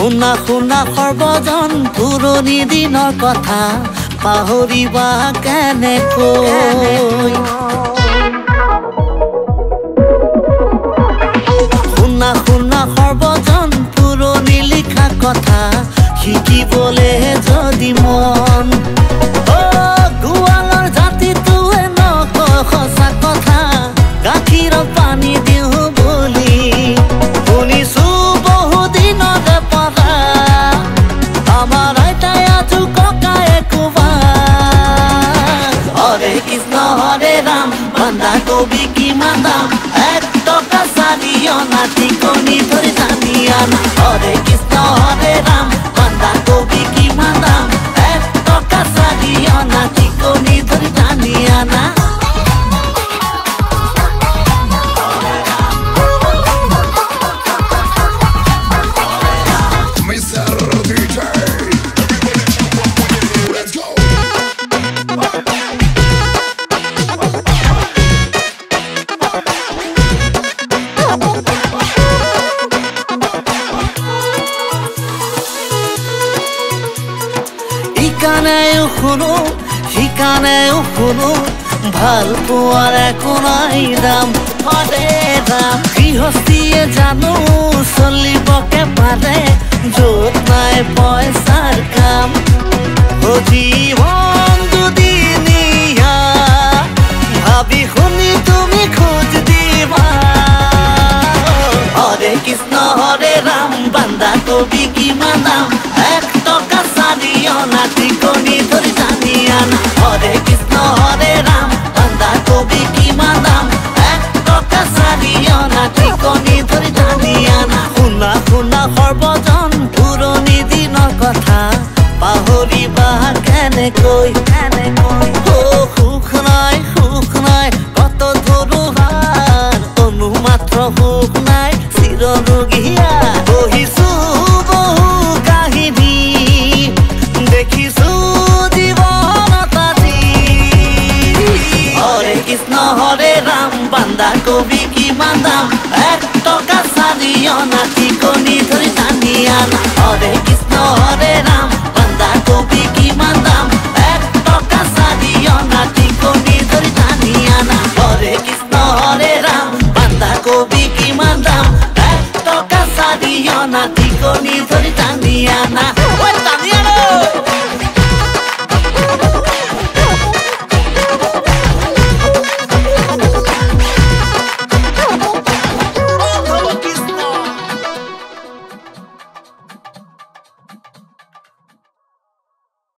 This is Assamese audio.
শুনা শুনা সৰ্বজন পুৰণি দিনৰ কথা পাহৰিবা কেনেকৈ শুনা শুনা সৰ্বজন পুৰণি লিখা কথা শিকিবলে যদি মন গোৱালৰ জাতিটোৱে নকয় সঁচা কথা গাখীৰৰ পানী দিওঁ বুলি শুনিছো বহুদিনৰে পৰা আমাৰ আইতাই আজু ককায়ে কোৱা হৰে কৃষ্ণ হৰে ৰাম বন্ধাকবি কিমান দাম 1 টকা 4 অনা টিকনি ধৰি টানি আনা হৰে কৃষ্ণ হৰে ৰাম বন্ধাকবি কিমান দাম 1 টকা 4 অনা টিকনি ধৰি টানি আনা শিকানেও শুনো ভাল পোৱাৰ একো নাই দাম হৰে ৰাম গৃহস্থীয়ে জানো চলিবকে পাৰে য'ত নাই পইচাৰ কাম জীৱন দুদিনীয়া ভাবি শুনি তুমি খোজ দিবা হৰে কৃষ্ণ হৰে ৰাম বন্ধাকবি কিমান দাম 1 টকা 4 অনা টিকনি ধৰি টানি আনা হৰে কৃষ্ণ হৰে ৰাম বন্ধাকবি কিমান দাম 1 টকা 4 অনা টিকনি ধৰি টানি আনা শুনা শুনা সৰ্বজন পুৰণি দিনৰ কথা পাহৰিবা কেনেকৈ সুখ নাই কত ধৰো হাত অনুমাত্ৰ সুখ নাই চিৰৰোগীয়া বহিছো বহু কাহিনী দেখিছো জীৱনত আজি হৰে কৃষ্ণ হৰে ৰাম বন্ধাকবি কিমান দাম 1 টকা 4 অনা টিকনি ধৰি টানি আনা হৰে কৃষ্ণ হৰে ৰাম বন্ধাকবি কিমান দাম 1 টকা 4 অনা টিকনি ধৰি টানি আনা হৰে কৃষ্ণ হৰে ৰাম বন্ধাকবি কিমান দাম 1 টকা 4 অনা টিকনি ধৰি টানি আনা